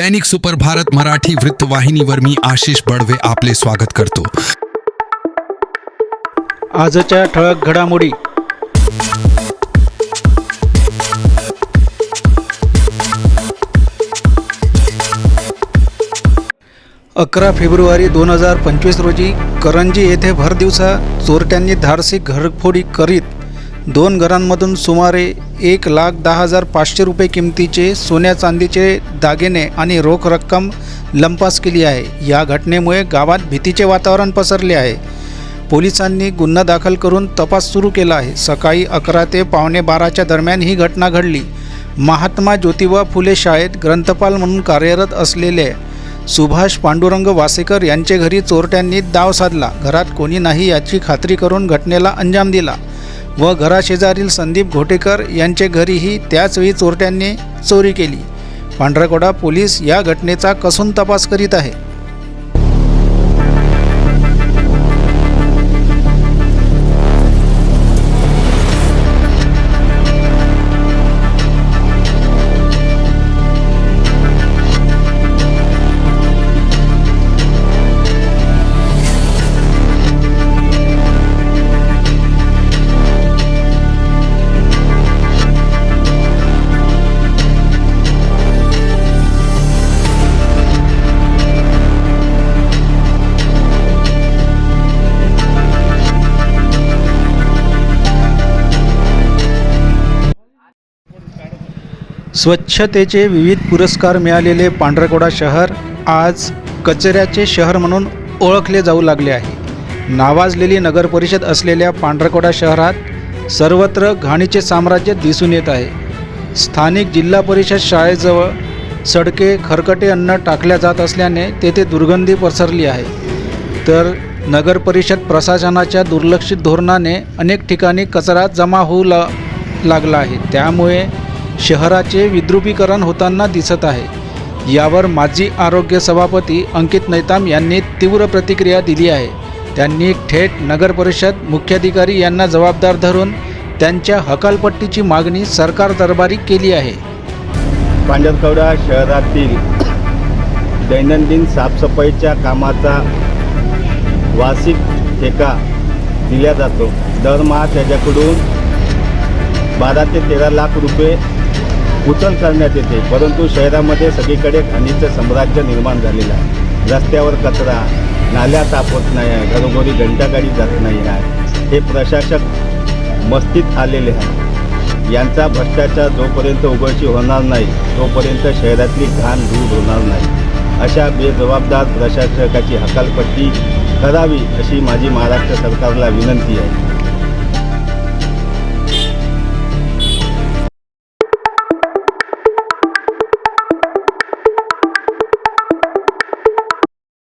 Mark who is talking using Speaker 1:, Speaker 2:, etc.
Speaker 1: दैनिक super Bharat Marathi वृत्तवाहिनीवर मी आशिष बडवे आपले स्वागत करतो।
Speaker 2: आजच्या ठळक घडामोडी। 11 फेब्रुवारी 2025 रोजी करंजी येथे भरदिवसा चोरट्यांनी धाडसी घरफोडी करीत 2 घरांमधून सुमारे 1,10,500 रुपये किमतीचे सोन्या चांदीचे दागिने आणि रोख रक्कम लंपास केली आहे। या घटनेमुळे गावात भीतीचे वातावरण पसरले आहे। पोलिसांनी गुन्हा दाखल करून तपास सुरू केला आहे। सकाळी 11 ते पावणे 12च्या दरम्यान ही घटना घडली। महात्मा ज्योतिबा फुले शाळेत ग्रंथपाल म्हणून कार्यरत असलेले सुभाष पांडुरंग वासेकर यांचे घरी चोरट्यांनी डाव साधला। घरात कोणी नाही याची खात्री करून घटनेला अंजाम दिला व घराशेजारील संदीप घोटेकर यांचे घरीही त्याचवेळी चोरट्यांनी चोरी केली। पांढरकवडा पोलीस या घटनेचा कसून तपास करीत आहे। स्वच्छतेचे विविध पुरस्कार मिळालेले पांढरकवडा शहर आज कचऱ्याचे शहर म्हणून ओळखले जाऊ लागले आहे। नावाजलेली नगरपरिषद असलेल्या पांढरकवडा शहरात सर्वत्र घाणीचे साम्राज्य दिसून येत आहे। स्थानिक जिल्हा परिषद शाळेजवळ सडके खरकटे अन्न टाकल्या जात असल्याने तेथे दुर्गंधी पसरली आहे। तर नगरपरिषद प्रशासनाच्या दुर्लक्षित धोरणाने अनेक ठिकाणी कचरा जमा होऊ लागला आहे। त्यामुळे शहराचे विद्रुपीकरण होताना दिसत आहे। यावर माजी आरोग्य सभापती अंकित नैताम यांनी तीव्र प्रतिक्रिया दिली आहे। त्यांनी थेट नगरपरिषद मुख्याधिकारी यांना जबाबदार धरून त्यांच्या हकालपट्टीची मागणी सरकार दरबारी केली आहे।
Speaker 3: पांढरकवडा शहरातील दैनंदिन साफसफाईच्या कामाचा वार्षिक ठेका दिला जातो। दरमहा त्याच्याकडून 12 ते 13 लाख रुपये उचल करण्यात येते, परंतु शहरामध्ये सगळीकडे घाणीचं साम्राज्य निर्माण झालेलं आहे। रस्त्यावर कचरा, नाल्या तापवत नाही आहे, घरोघरी घंटागाडी जात नाही आहे। हे प्रशासक मस्तीत आलेले आहे। यांचा भ्रष्टाचार जोपर्यंत उघडकीस होणार नाही तोपर्यंत शहरातली घाण दूर होणार नाही। अशा बेजबाबदार प्रशासकाची हकालपट्टी करावी अशी माझी महाराष्ट्र सरकारला विनंती आहे।